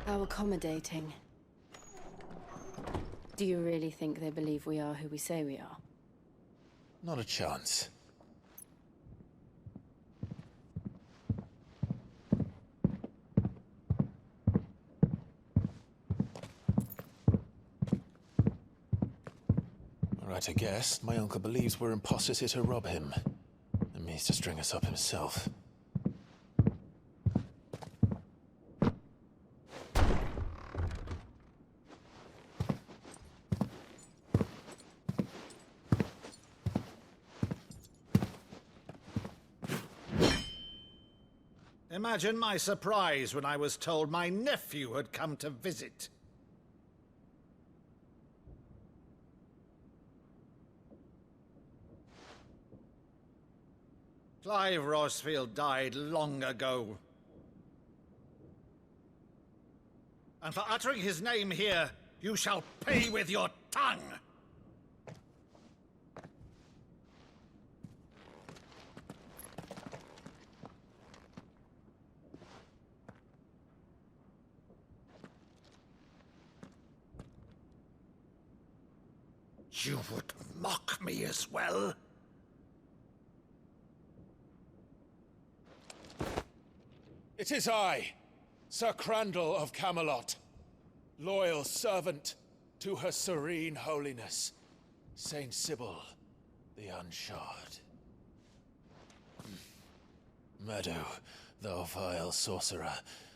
How accommodating. Do you really think they believe we are who we say we are? Not a chance. Right, I guess. My uncle believes we're imposters here to rob him. And means to string us up himself. Imagine my surprise when I was told my nephew had come to visit. Clive Rosfield died long ago. And for uttering his name here, you shall pay with your tongue! You would mock me as well? It is I, Sir Crandall of Camelot, loyal servant to Her Serene Holiness, Saint Sybil the Unshod. Meadow, thou vile sorcerer,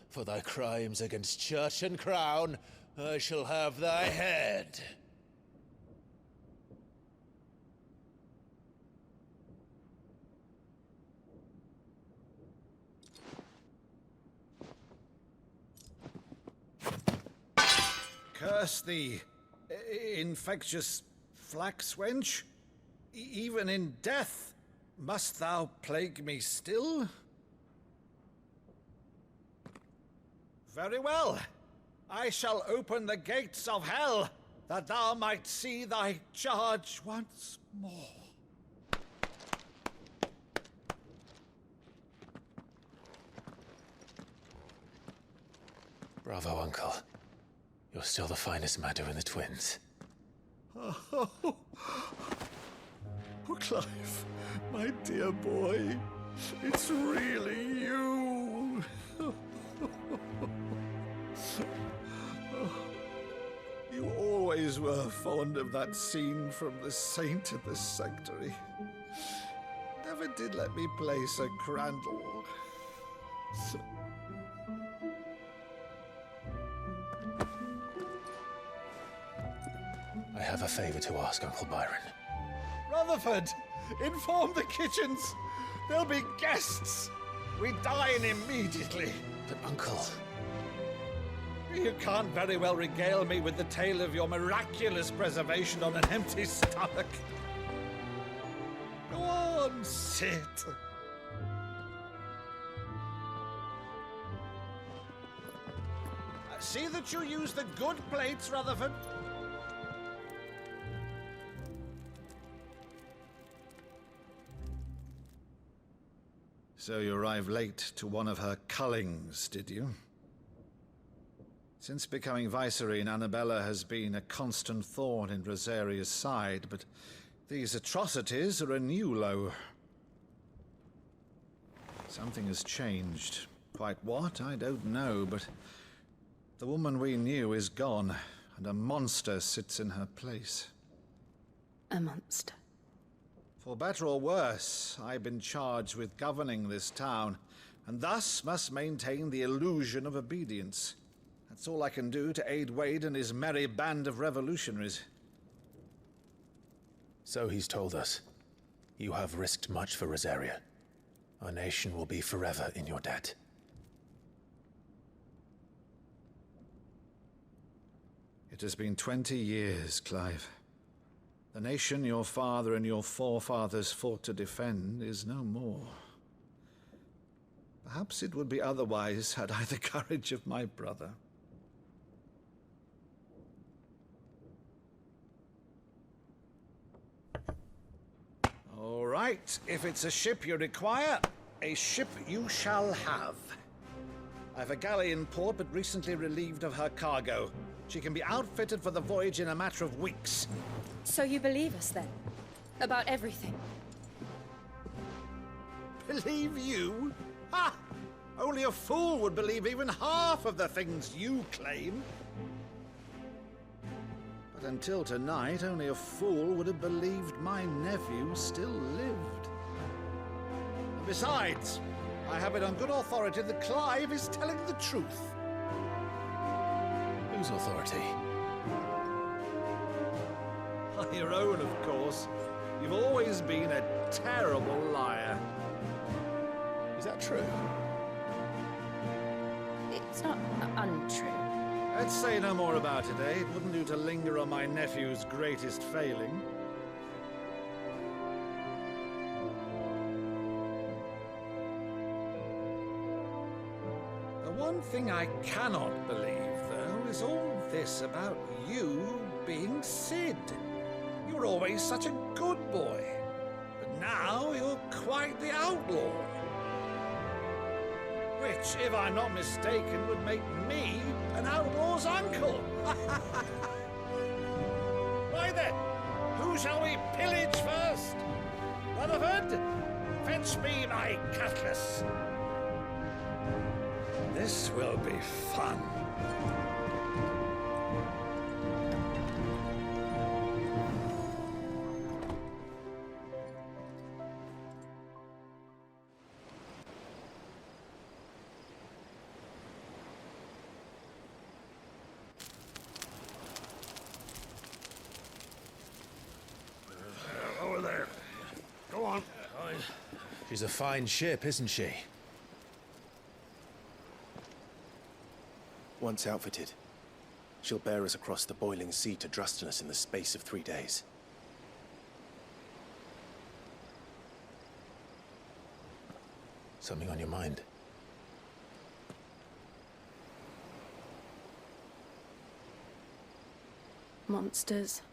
for thy crimes against church and crown, I shall have thy head. Curse thee, infectious flax wench. Even in death, must thou plague me still? Very well. I shall open the gates of hell, that thou might see thy charge once more. Bravo, Uncle. You're still the finest Meadow in the twins. Oh, Clive, my dear boy, it's really you. You always were fond of that scene from The Saint of the Sanctuary. Never did let me play Sir Crandall. I have a favor to ask, Uncle Byron. Rutherford, inform the kitchens. There'll be guests. We dine immediately. But, Uncle... You can't very well regale me with the tale of your miraculous preservation on an empty stomach. Go on, sit. See that you use the good plates, Rutherford. So you arrived late to one of her cullings, did you? Since becoming Vicereine, Annabella has been a constant thorn in Rosaria's side, but these atrocities are a new low. Something has changed. Quite what, I don't know, but the woman we knew is gone, and a monster sits in her place. A monster. For better or worse, I've been charged with governing this town, and thus must maintain the illusion of obedience. That's all I can do to aid Wade and his merry band of revolutionaries. So he's told us. You have risked much for Rosaria. Our nation will be forever in your debt. It has been 20 years, Clive. The nation your father and your forefathers fought to defend is no more. Perhaps it would be otherwise had I the courage of my brother. All right, if it's a ship you require, a ship you shall have. I've a galley in port, but recently relieved of her cargo. She can be outfitted for the voyage in a matter of weeks. So you believe us then? About everything? Believe you? Ha! Only a fool would believe even half of the things you claim. But until tonight, only a fool would have believed my nephew still lived. And besides, I have it on good authority that Clive is telling the truth. Whose authority? Your own, of course. You've always been a terrible liar. Is that true? It's not untrue. Let's say no more about it, eh? It wouldn't do to linger on my nephew's greatest failing. The one thing I cannot believe, though, is all this about you being Sid. You were always such a good boy, but now you're quite the outlaw. Which, if I'm not mistaken, would make me an outlaw's uncle. Right then, who shall we pillage first? Rutherford, fetch me my cutlass. This will be fun. Over there. Go on. She's a fine ship, isn't she? Once outfitted, she'll bear us across the boiling sea to Drustinus in the space of 3 days. Something on your mind? Monsters.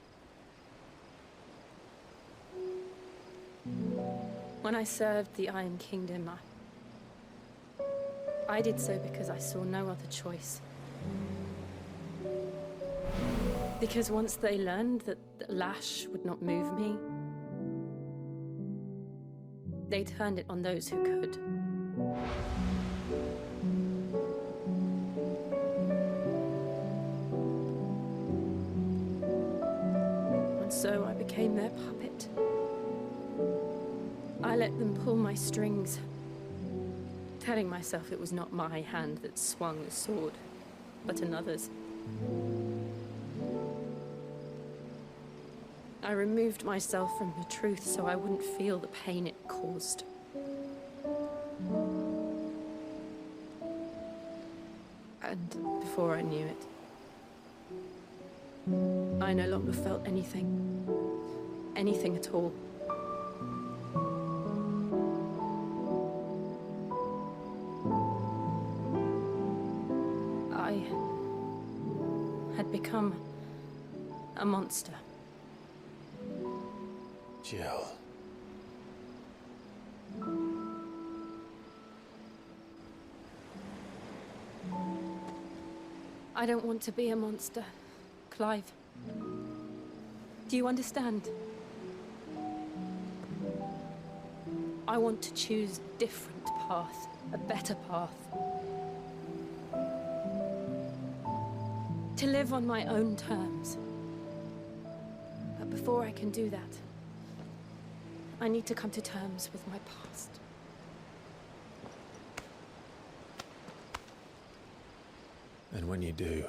When I served the Iron Kingdom, I did so because I saw no other choice. Because once they learned that the lash would not move me, they turned it on those who could. And so I became their puppet. I let them pull my strings, telling myself it was not my hand that swung the sword, but another's. I removed myself from the truth so I wouldn't feel the pain it caused. And before I knew it, I no longer felt anything. Anything at all. I had become a monster. Jill. I don't want to be a monster, Clive. Do you understand? I want to choose a different path, a better path. To live on my own terms. But before I can do that, I need to come to terms with my past. And when you do,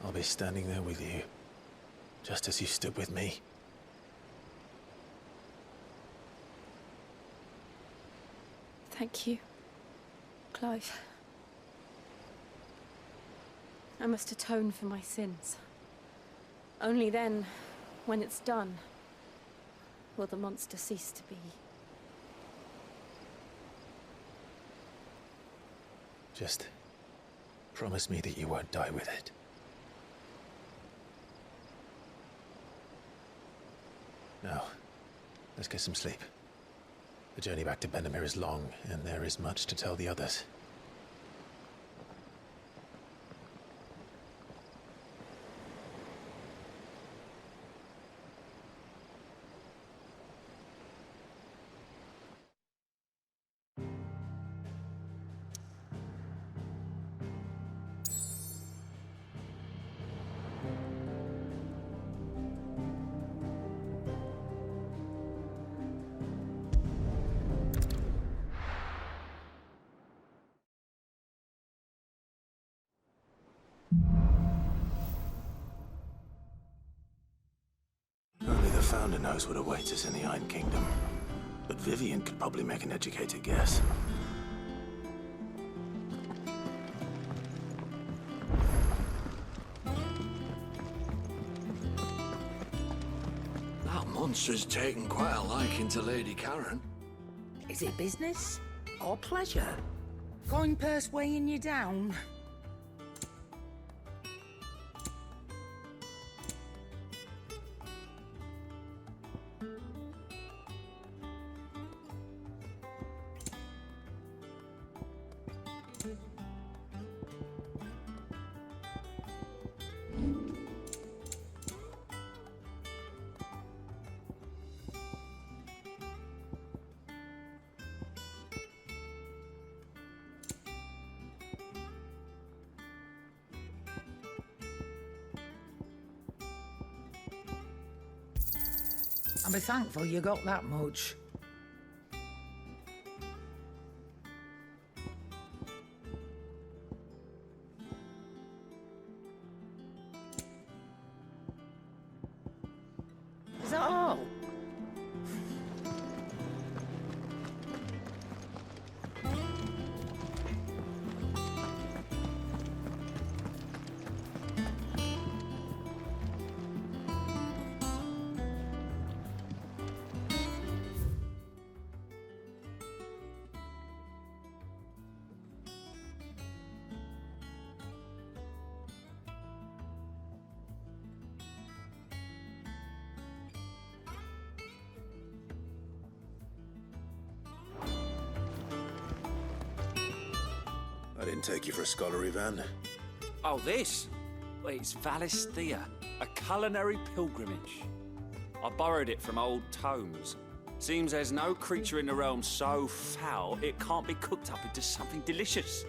I'll be standing there with you, just as you stood with me. Thank you, Clive. I must atone for my sins. Only then, when it's done, will the monster cease to be. Just promise me that you won't die with it. Now, let's get some sleep. The journey back to Benamir is long, and there is much to tell the others. founder knows what awaits us in the Iron Kingdom. But Vivian could probably make an educated guess. That monster's taken quite a liking to Lady Karen. Is it business or pleasure? Coin purse weighing you down? I'll be thankful you got that much. Is that all? I didn't take you for a scholar, Ivan. Oh, this? Well, it's Valisthea, a culinary pilgrimage. I borrowed it from old tomes. Seems there's no creature in the realm so foul it can't be cooked up into something delicious.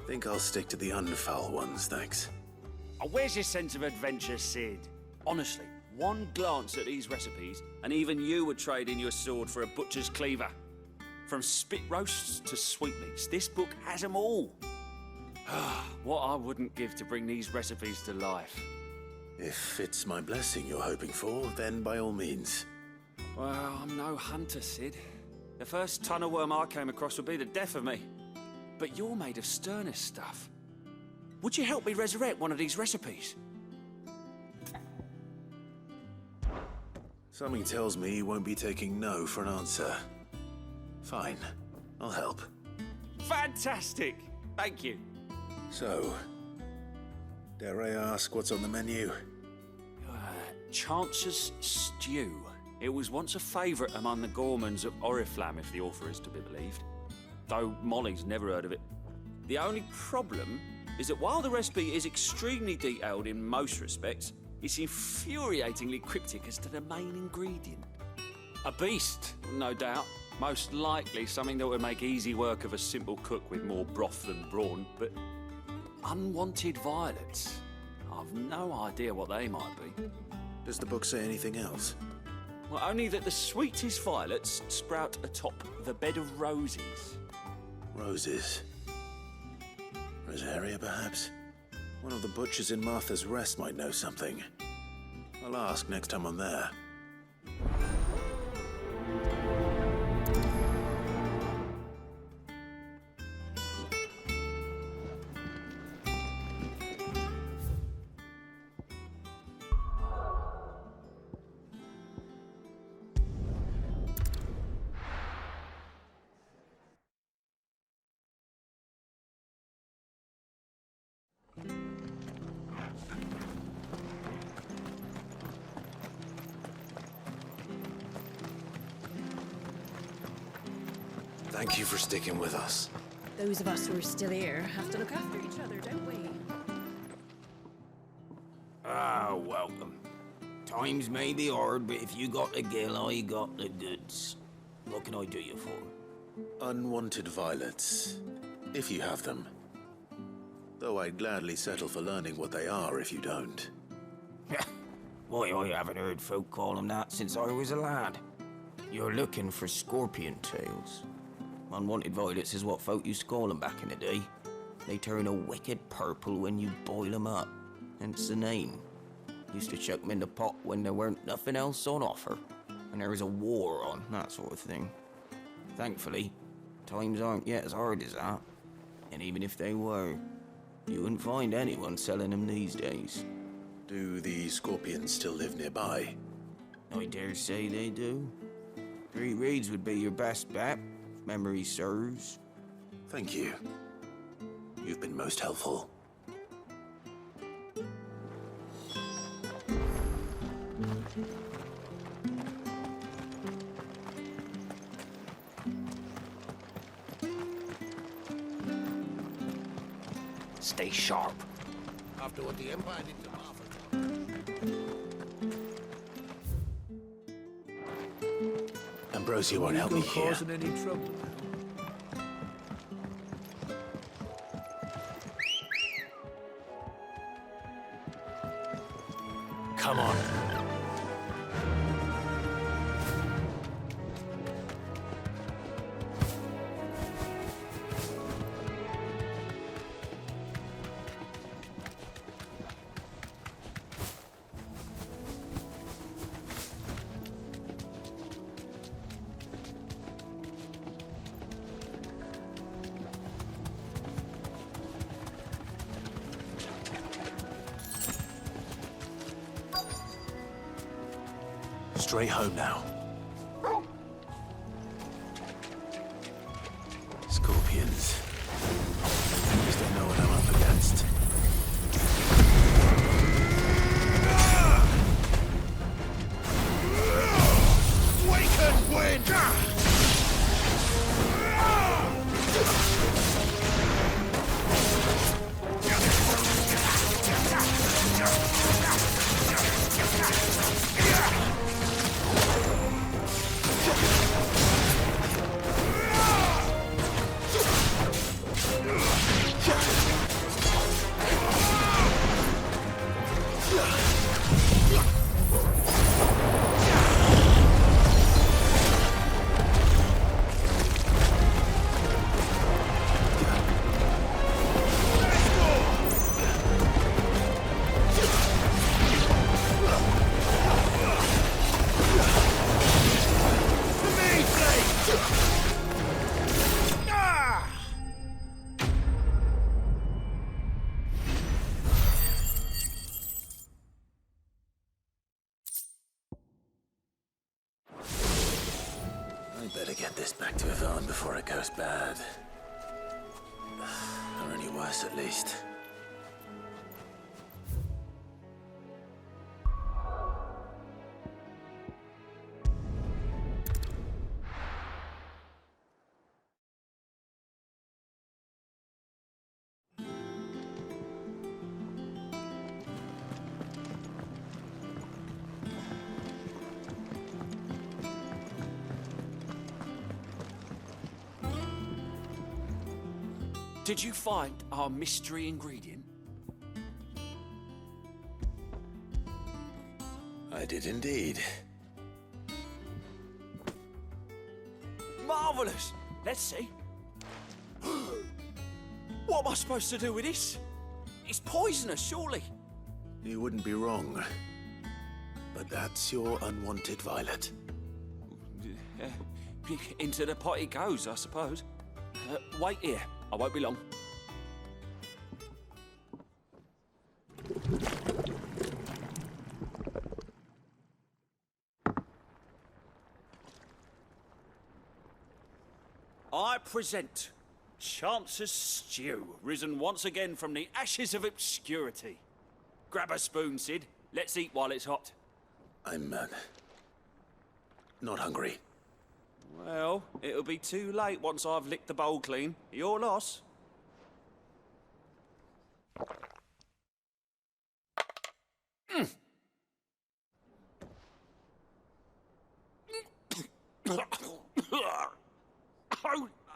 Think I'll stick to the unfoul ones, thanks. Oh, where's your sense of adventure, Sid? Honestly, one glance at these recipes, and even you would trade in your sword for a butcher's cleaver. From spit roasts to sweetmeats, this book has them all. What I wouldn't give to bring these recipes to life. If it's my blessing you're hoping for, then by all means. Well, I'm no hunter, Sid. The first tunnel worm I came across would be the death of me. But you're made of sterner stuff. Would you help me resurrect one of these recipes? Something tells me you won't be taking no for an answer. Fine, I'll help. Fantastic! Thank you. So, dare I ask what's on the menu? Chance's Stew. It was once a favourite among the gourmands of Oriflamme, if the author is to be believed. Though Molly's never heard of it. The only problem is that while the recipe is extremely detailed in most respects, it's infuriatingly cryptic as to the main ingredient. A beast, no doubt. Most likely something that would make easy work of a simple cook with more broth than brawn, but unwanted violets. I've no idea what they might be. Does the book say anything else? Well, only that the sweetest violets sprout atop the bed of roses. Roses. Rosaria, perhaps? One of the butchers in Martha's Rest might know something. I'll ask next time I'm there. Thank you for sticking with us. Those of us who are still here have to look after each other, don't we? Ah, welcome. Times may be hard, but if you got the gill, I got the goods. What can I do you for? Unwanted violets, if you have them. Though I'd gladly settle for learning what they are if you don't. Why, I haven't heard folk call them that since I was a lad. You're looking for scorpion tails. Unwanted violets is what folk used to call them back in the day. They turn a wicked purple when you boil them up, hence the name. Used to chuck 'em in the pot when there weren't nothing else on offer. When there was a war on, that sort of thing. Thankfully, times aren't yet as hard as that. And even if they were, you wouldn't find anyone selling them these days. Do the scorpions still live nearby? I dare say they do. 3 Reeds would be your best bet, if memory serves. Thank you. You've been most helpful. Stay sharp. After what the Empire did to Martha. Ambrosia won't help me here. Causing any trouble? Come on. Straight home now. Scorpions. I just don't know what I'm up against. Wake and win! Better get this back to Yvonne before it goes bad. Or any worse, at least. Did you find our mystery ingredient? I did indeed. Marvellous! Let's see. What am I supposed to do with this? It's poisonous, surely. You wouldn't be wrong. But that's your unwanted violet. Into the pot it goes, I suppose. Wait here. I won't be long. I present Chance's Stew, risen once again from the ashes of obscurity. Grab a spoon, Sid. Let's eat while it's hot. I'm, not hungry. Well, it'll be too late once I've licked the bowl clean. Your loss.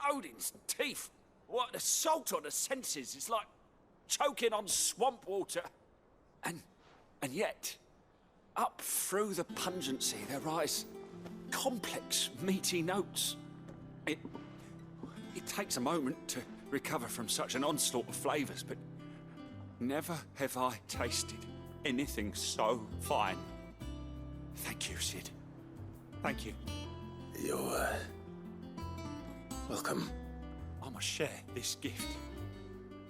Odin's teeth. What an assault on the senses. It's like choking on swamp water. And yet, up through the pungency, there rise complex, meaty notes. It takes a moment to recover from such an onslaught of flavours, but never have I tasted anything so fine. Thank you, Sid. Thank you. You're, welcome. I must share this gift.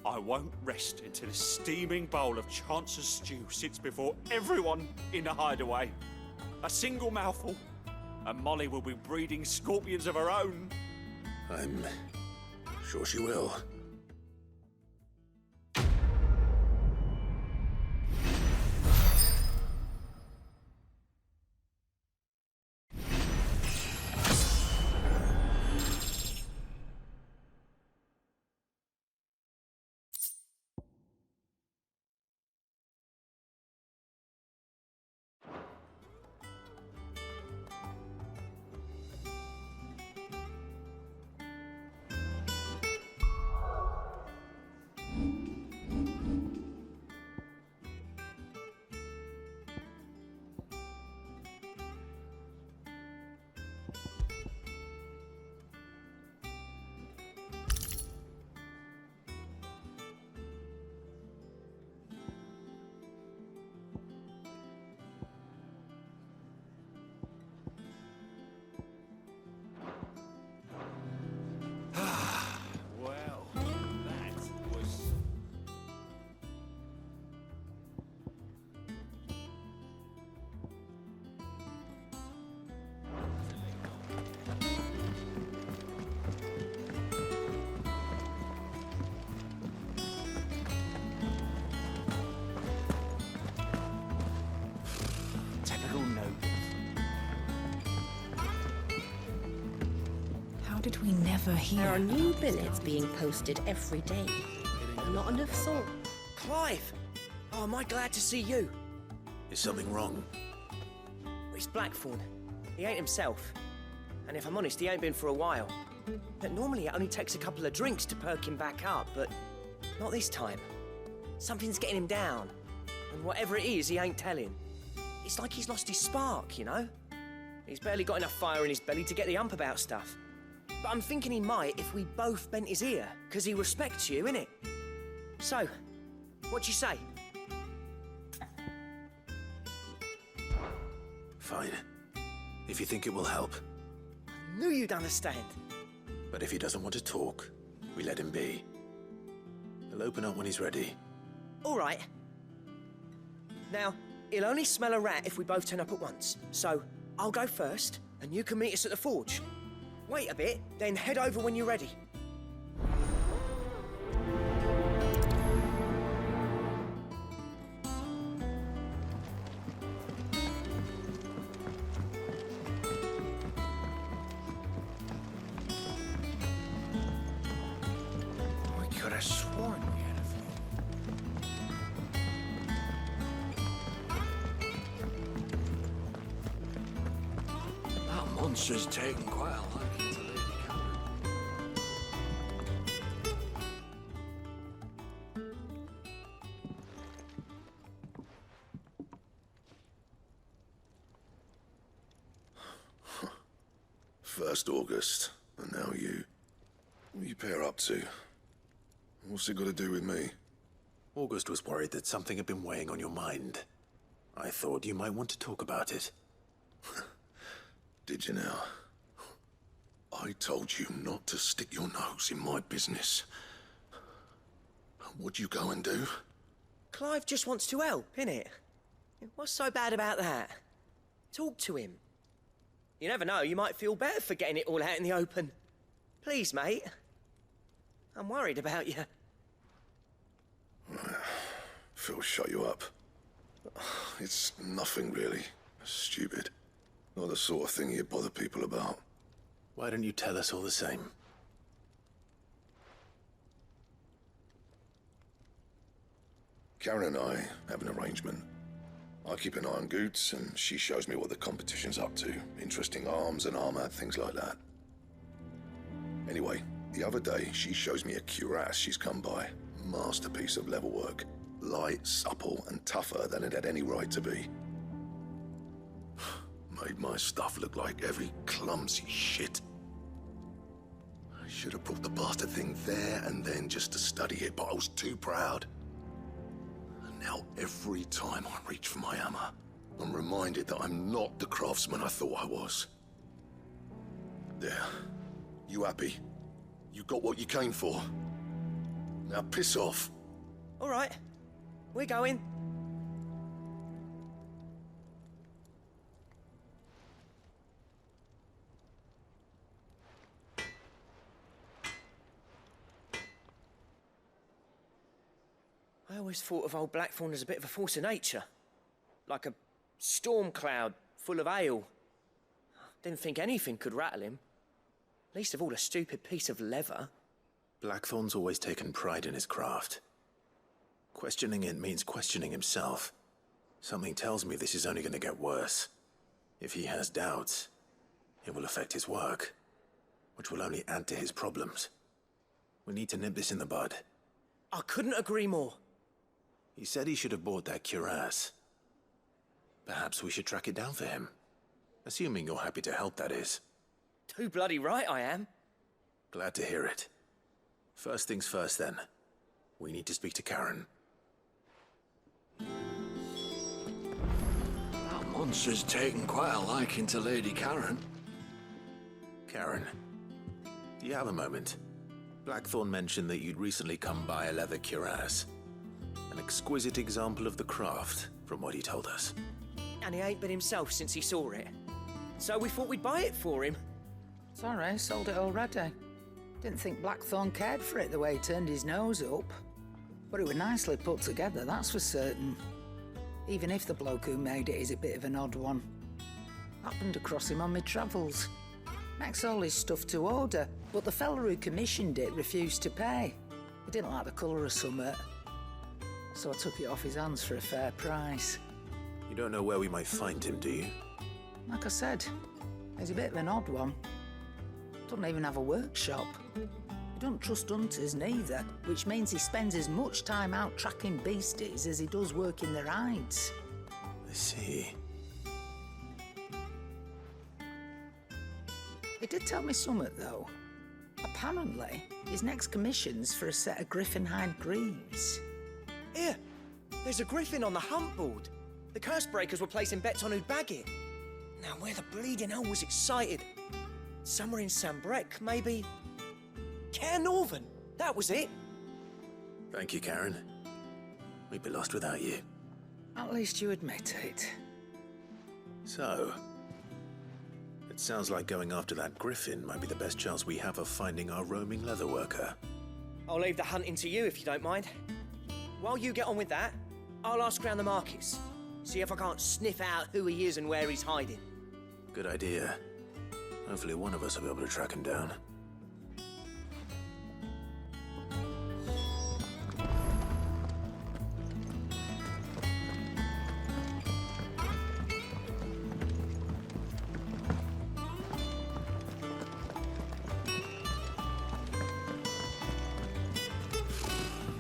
I won't rest until a steaming bowl of Chance's stew sits before everyone in the hideaway. A single mouthful, and Molly will be breeding scorpions of her own. I'm sure she will. Well, that was... Typical noble. How did we never hear? There are new billets being posted every day. Not enough salt. Clive! Oh, am I glad to see you? Is something wrong? It's Blackthorn. He ain't himself. And if I'm honest, he ain't been for a while. But normally it only takes a couple of drinks to perk him back up, but not this time. Something's getting him down. And whatever it is, he ain't telling. It's like he's lost his spark, you know? He's barely got enough fire in his belly to get the ump about stuff. But I'm thinking he might if we both bent his ear, because he respects you, innit? So, what you say? Fine. If you think it will help. Knew you'd understand. But if he doesn't want to talk, we let him be. He'll open up when he's ready. All right. Now, he'll only smell a rat if we both turn up at once. So, I'll go first, and you can meet us at the forge. Wait a bit, then head over when you're ready. I could have sworn we had a few. That monster's taken quite a liking to Lady Cameron. First August, and now you. What you pair up to? What's it got to do with me? August was worried that something had been weighing on your mind. I thought you might want to talk about it. Did you now? I told you not to stick your nose in my business. What'd you go and do? Clive just wants to help, innit? What's so bad about that? Talk to him. You never know, you might feel better for getting it all out in the open. Please, mate. I'm worried about you. Phil shut you up. It's nothing really. Stupid. Not the sort of thing you bother people about. Why don't you tell us all the same? Karen and I have an arrangement. I keep an eye on Goots, and she shows me what the competition's up to. Interesting arms and armor, things like that. Anyway, the other day, she shows me a cuirass she's come by. Masterpiece of level work. Light, supple, and tougher than it had any right to be. Made my stuff look like every clumsy shit. I should have brought the bastard thing there and then just to study it, but I was too proud. I Now, every time I reach for my hammer, I'm reminded that I'm not the craftsman I thought I was. There. You happy? You got what you came for. Now piss off. All right, we're going. I always thought of old Blackthorn as a bit of a force of nature. Like a storm cloud full of ale. Didn't think anything could rattle him. Least of all a stupid piece of leather. Blackthorn's always taken pride in his craft. Questioning it means questioning himself. Something tells me this is only going to get worse. If he has doubts, it will affect his work, which will only add to his problems. We need to nip this in the bud. I couldn't agree more. He said he should have bought that cuirass. Perhaps we should track it down for him. Assuming you're happy to help, that is. Too bloody right I am. Glad to hear it. First things first, then. We need to speak to Karen. That monster's taken quite a liking to Lady Karen. Karen, do you have a moment? Blackthorn mentioned that you'd recently come by a leather cuirass. An exquisite example of the craft, from what he told us. And he ain't been himself since he saw it. So we thought we'd buy it for him. Sorry, sold it already. Didn't think Blackthorn cared for it the way he turned his nose up. But it was nicely put together, that's for certain. Even if the bloke who made it is a bit of an odd one. Happened across him on my travels. Makes all his stuff to order, but the fella who commissioned it refused to pay. He didn't like the colour of summit. So I took it off his hands for a fair price. You don't know where we might find him, do you? Like I said, he's a bit of an odd one. Doesn't even have a workshop. He doesn't trust hunters neither, which means he spends as much time out tracking beasties as he does working their hides. I see. He did tell me something, though. Apparently, his next commission's for a set of griffin hide greaves. Here, there's a griffin on the hunt board. The curse breakers were placing bets on who'd bag it. Now, where the bleeding hell was excited? Somewhere in Sambrec, maybe? Cairnorthern, that was it. Thank you, Karen. We'd be lost without you. At least you admit it. So, it sounds like going after that griffin might be the best chance we have of finding our roaming leatherworker. I'll leave the hunting to you if you don't mind. While you get on with that, I'll ask around the markets. See if I can't sniff out who he is and where he's hiding. Good idea. Hopefully one of us will be able to track him down.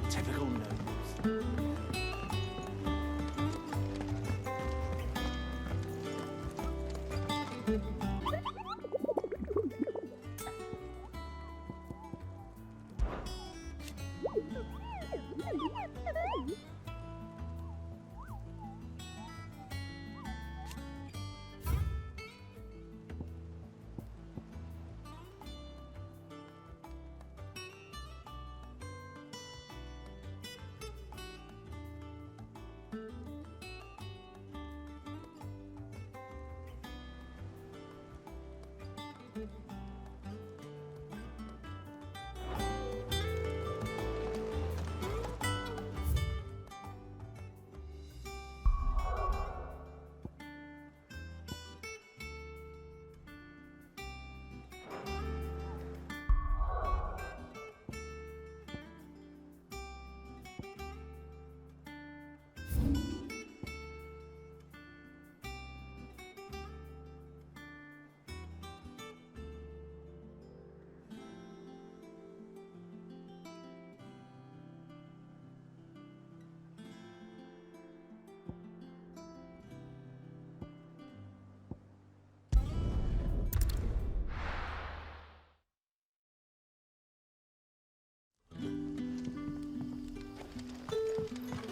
Typical nobles.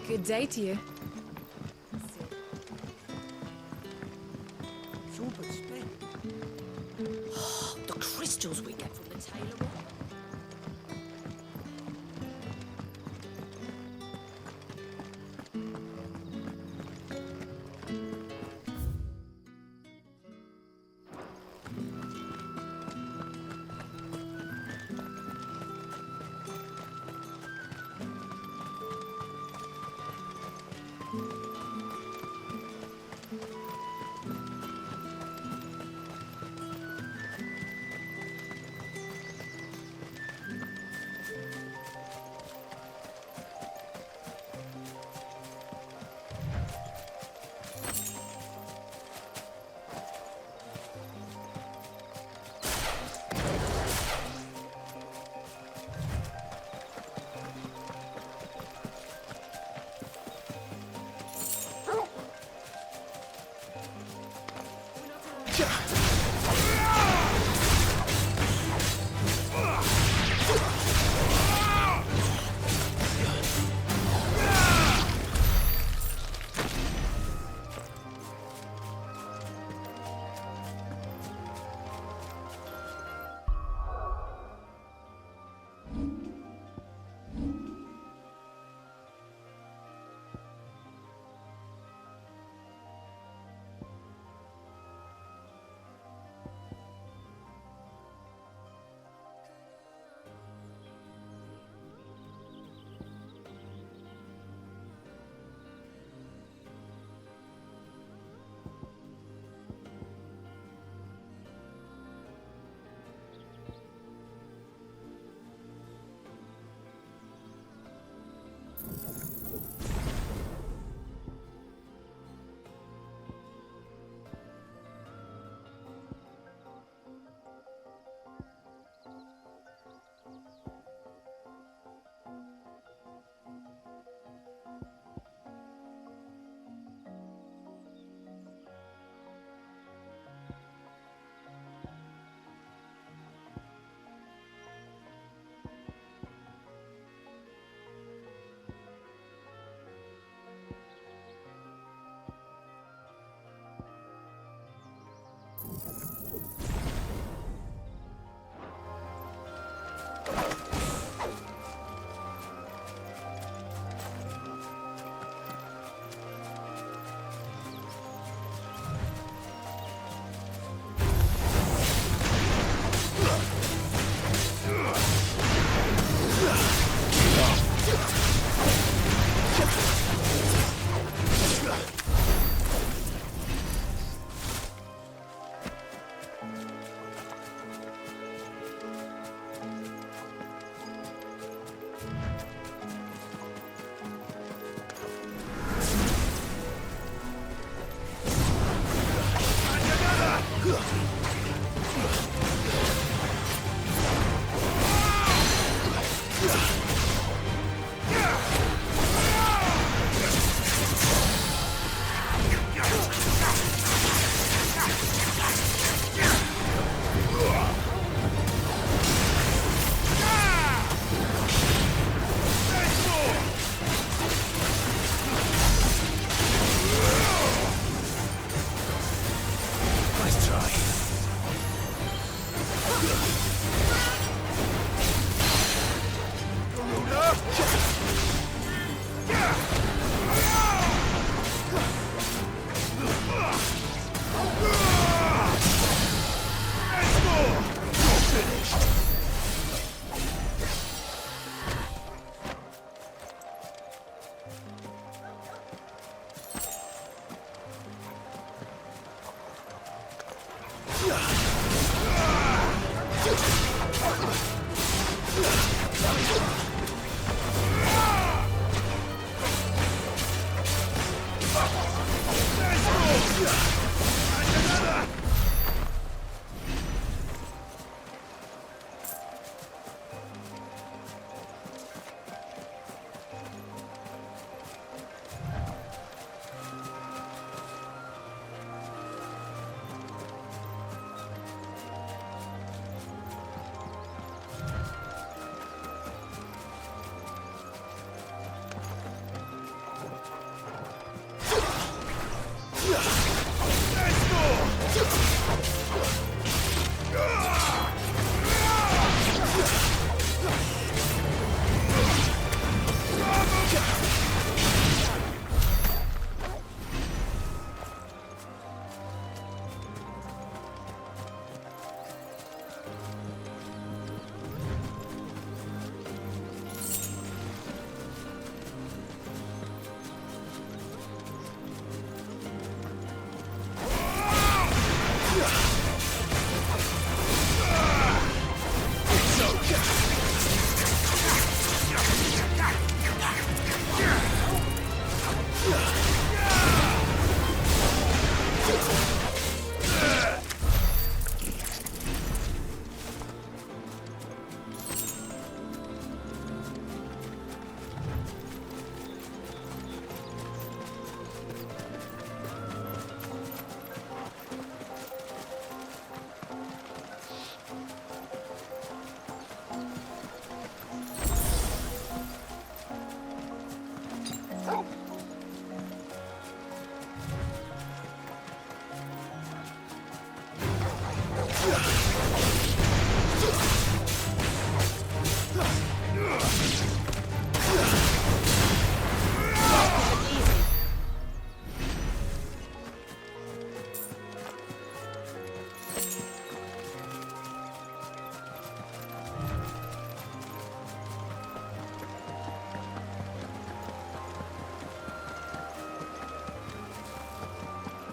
Good day to you. The crystals we get from the tailor.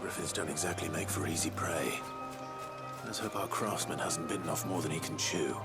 Griffins don't exactly make for easy prey. Let's hope our craftsman hasn't bitten off more than he can chew.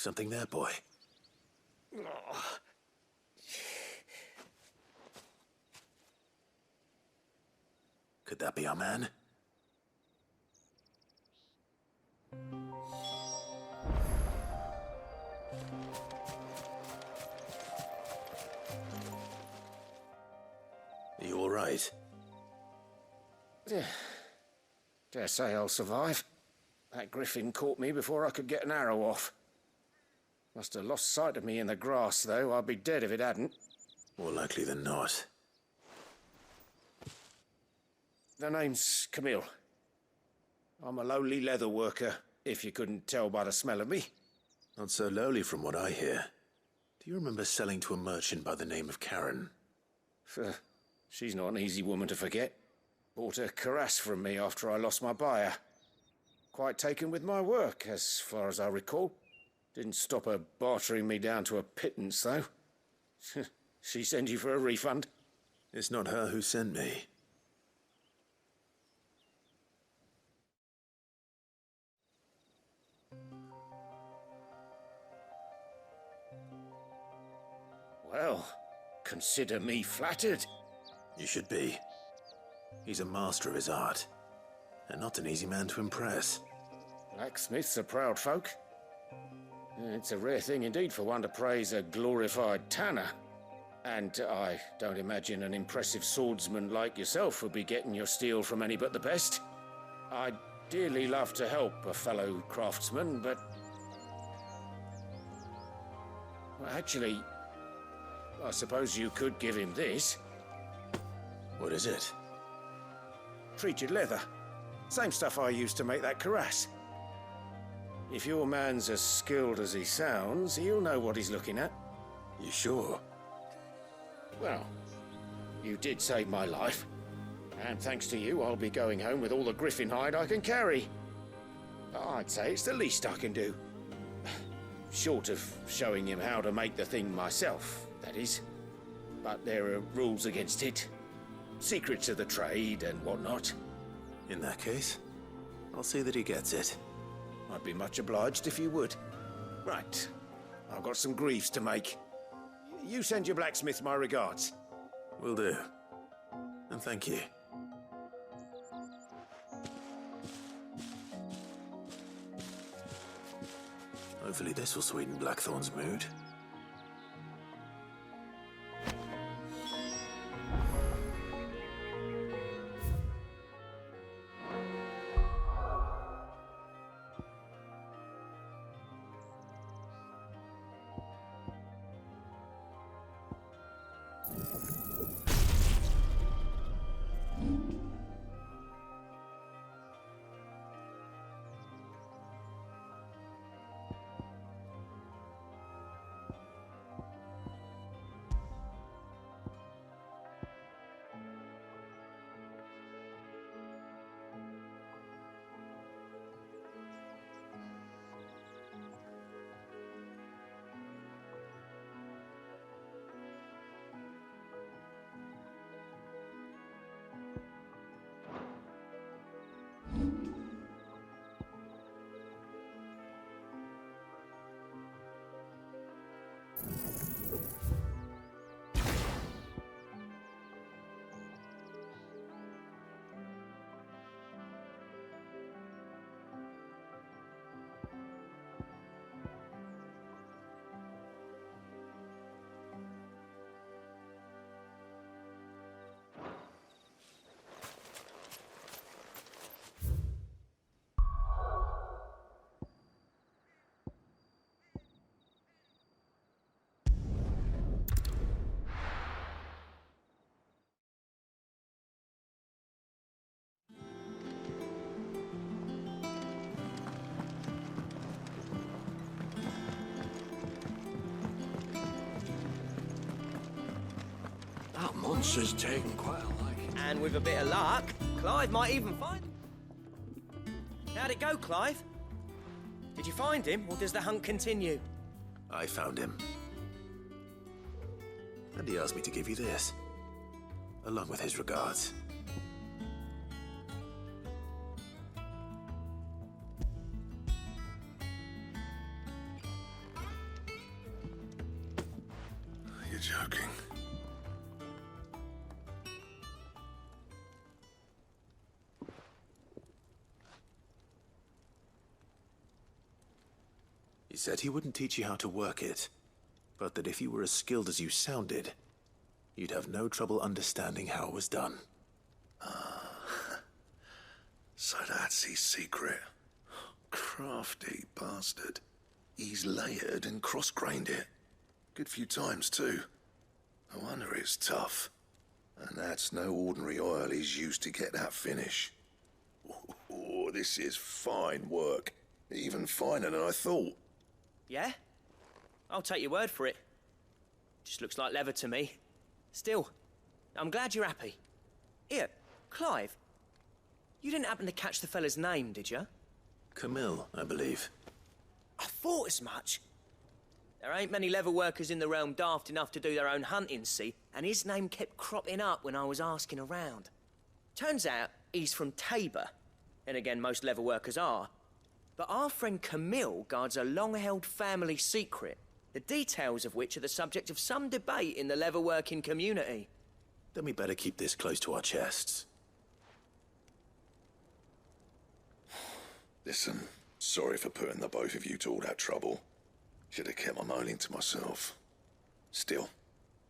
Something there, boy. Could that be our man? Are you all right? Dare say I'll survive. That griffin caught me before I could get an arrow off. Must have lost sight of me in the grass, though. I'd be dead if it hadn't. More likely than not. The name's Camille. I'm a lowly leather worker, if you couldn't tell by the smell of me. Not so lowly from what I hear. Do you remember selling to a merchant by the name of Karen? She's not an easy woman to forget. Bought a cuirass from me after I lost my buyer. Quite taken with my work, as far as I recall. Didn't stop her bartering me down to a pittance, though. She sent you for a refund? It's not her who sent me. Well, consider me flattered. You should be. He's a master of his art, and not an easy man to impress. Blacksmiths are proud folk. It's a rare thing indeed for one to praise a glorified tanner. And I don't imagine an impressive swordsman like yourself would be getting your steel from any but the best. I'd dearly love to help a fellow craftsman, but... Well, actually, I suppose you could give him this. What is it? Treated leather. Same stuff I used to make that cuirass. If your man's as skilled as he sounds, he'll know what he's looking at. You sure? Well, you did save my life. And thanks to you, I'll be going home with all the griffin hide I can carry. I'd say it's the least I can do. Short of showing him how to make the thing myself, that is. But there are rules against it. Secrets of the trade and whatnot. In that case, I'll see that he gets it. I'd be much obliged if you would. Right. I've got some greaves to make. You send your blacksmith my regards. Will do. And thank you. Hopefully this will sweeten Blackthorn's mood. That monster's taken quite a liking. And with a bit of luck, Clive might even find him. How'd it go, Clive? Did you find him, or does the hunt continue? I found him. And he asked me to give you this, along with his regards. You're joking. He said he wouldn't teach you how to work it, but that if you were as skilled as you sounded, you'd have no trouble understanding how it was done. So that's his secret. Crafty bastard. He's layered and cross-grained it. Good few times, too. No wonder it's tough. And that's no ordinary oil he's used to get that finish. Oh, this is fine work. Even finer than I thought. Yeah? I'll take your word for it. Just looks like leather to me. Still, I'm glad you're happy. Here, Clive. You didn't happen to catch the fella's name, did you? Camille, I believe. I thought as much. There ain't many leather workers in the realm daft enough to do their own hunting, see? And his name kept cropping up when I was asking around. Turns out he's from Tabor. And again, most leather workers are. But our friend Camille guards a long-held family secret, the details of which are the subject of some debate in the leather-working community. Then we better keep this close to our chests. Listen, sorry for putting the both of you to all that trouble. Should have kept my moaning to myself. Still,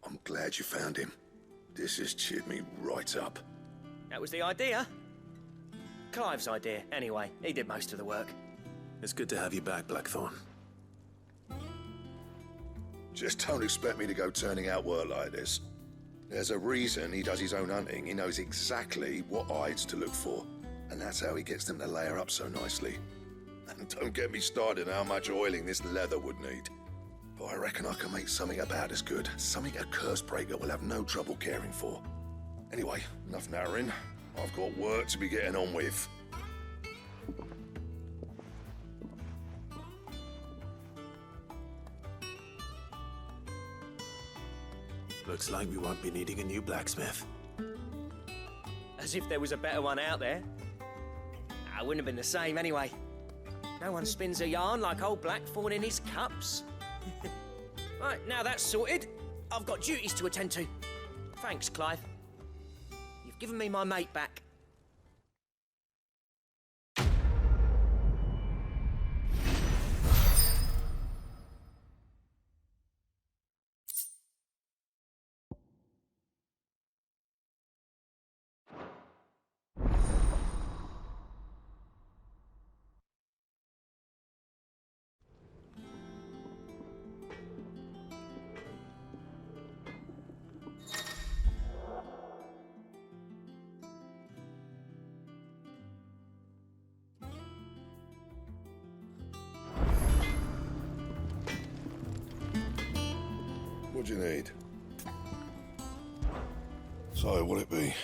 I'm glad you found him. This has cheered me right up. That was the idea. Clive's idea, anyway. He did most of the work. It's good to have you back, Blackthorn. Just don't expect me to go turning out work like this. There's a reason he does his own hunting. He knows exactly what hides to look for. And that's how he gets them to layer up so nicely. And don't get me started on how much oiling this leather would need. But I reckon I can make something about as good. Something a Cursebreaker will have no trouble caring for. Anyway, enough narrowing. I've got work to be getting on with. Looks like we won't be needing a new blacksmith. As if there was a better one out there. I wouldn't have been the same anyway. No one spins a yarn like old Blackthorn in his cups. Right, now that's sorted, I've got duties to attend to. Thanks, Clive. You've given me my mate back. What do you need? So, what'll it be?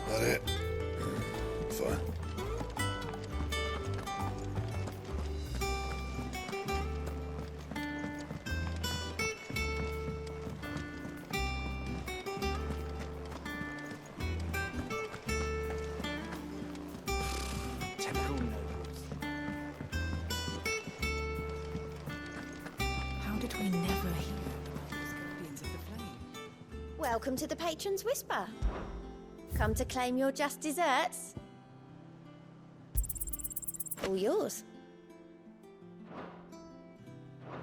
That it? Fine. Temporal nobles. How did we never hear about these guardians of the flame? Welcome to the Patron's Whisper. Come to claim your just desserts? All yours.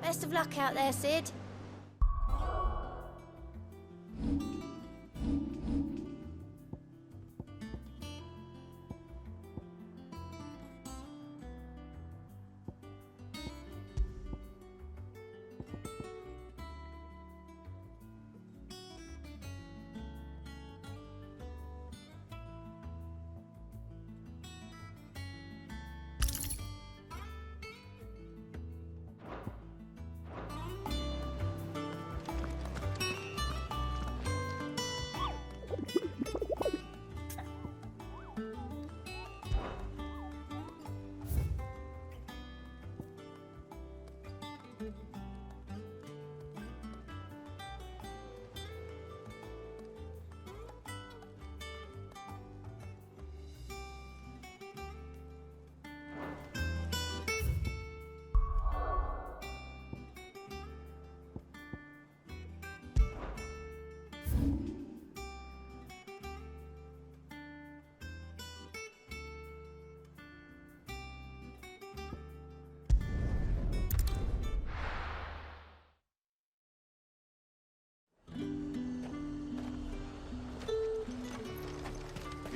Best of luck out there, Sid.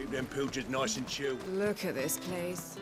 Keep them pilgers nice and chill. Look at this place.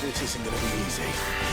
This isn't gonna be easy.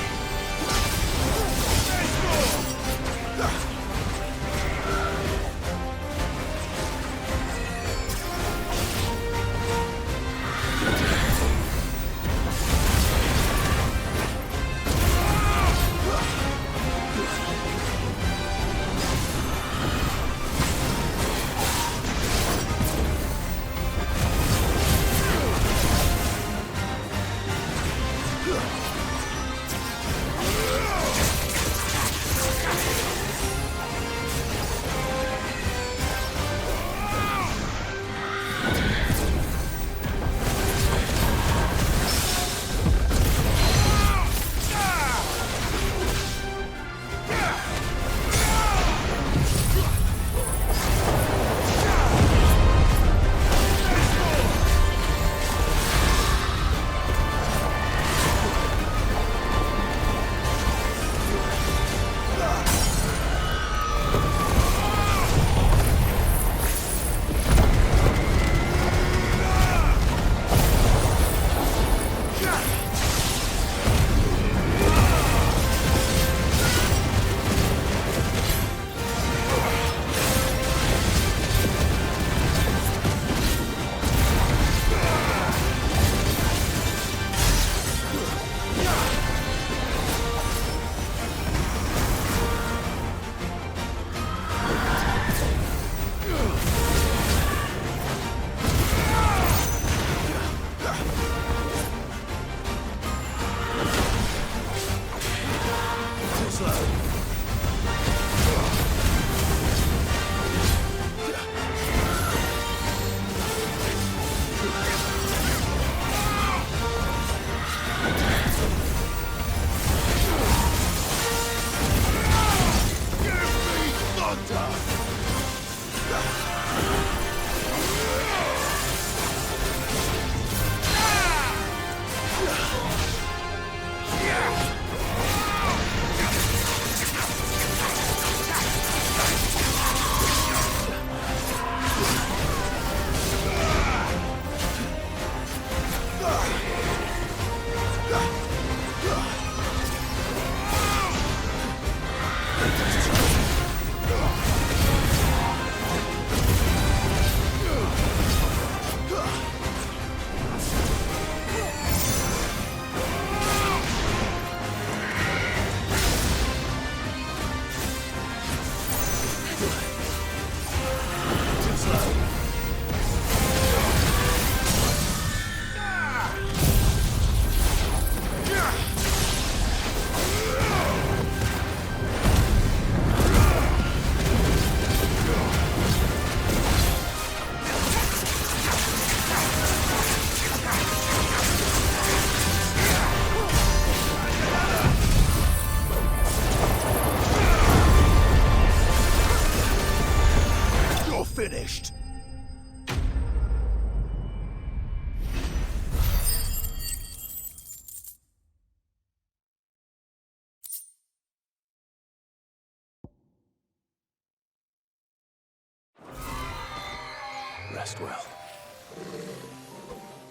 Rest well.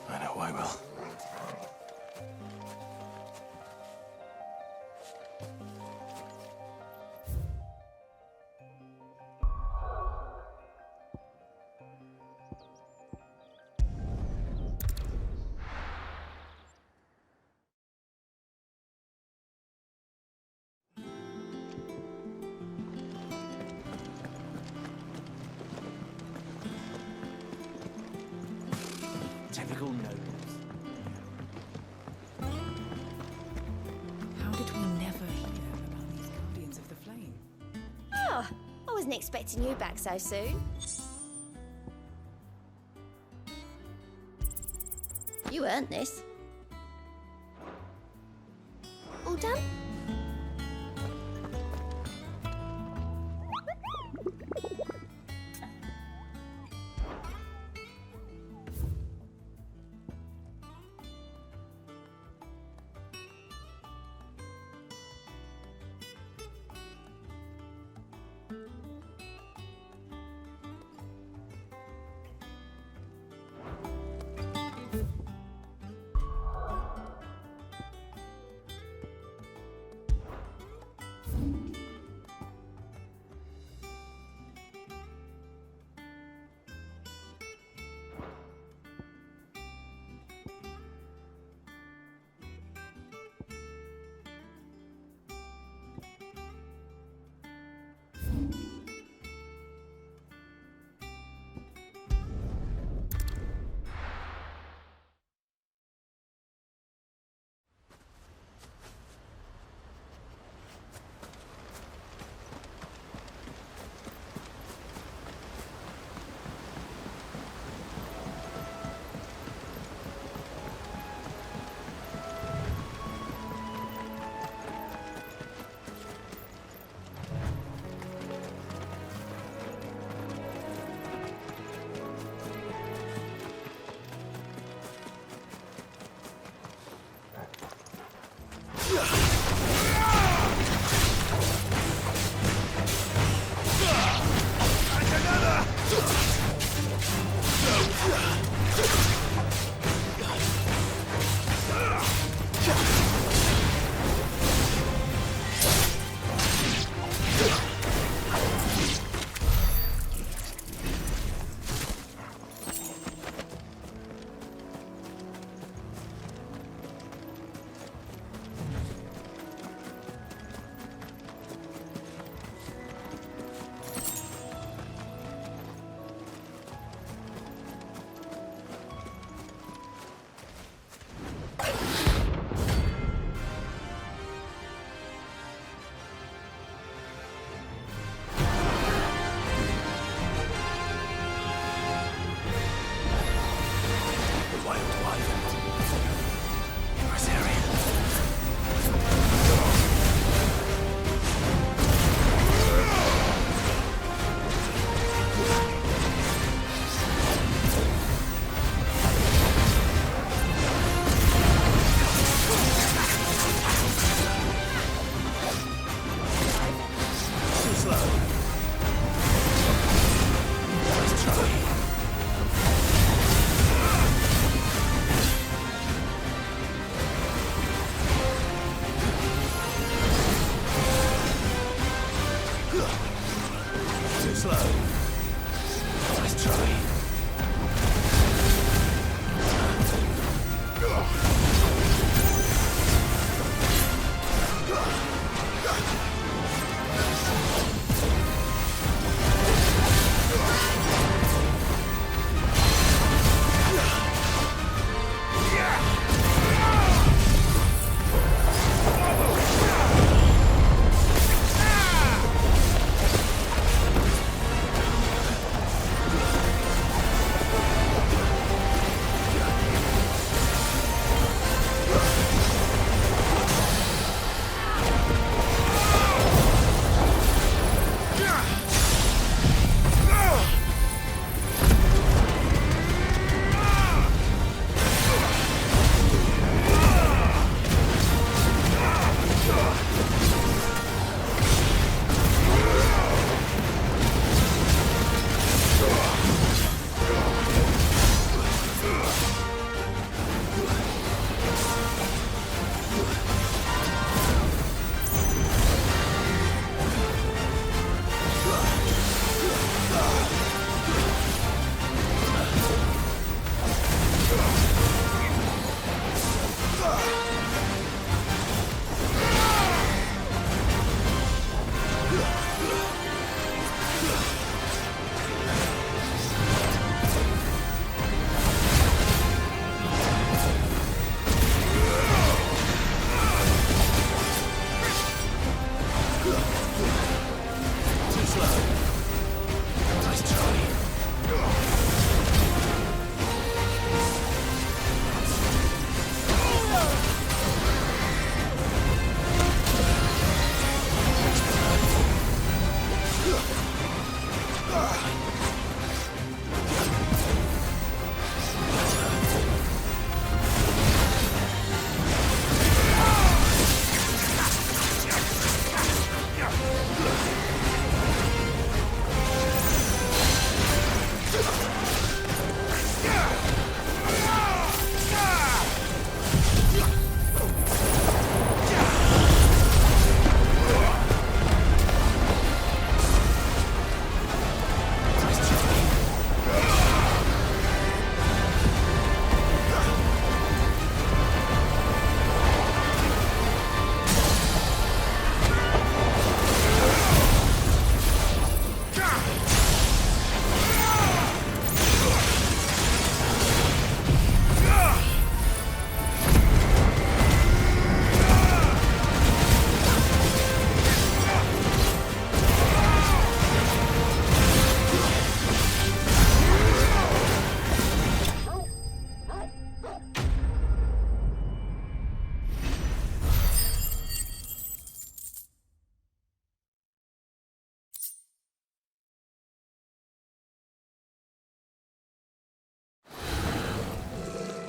I know I will. Typical nobles. How did we never hear about these Guardians of the Flame? Oh, I wasn't expecting you back so soon. You earned this. All done?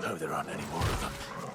Hope there aren't any more of them.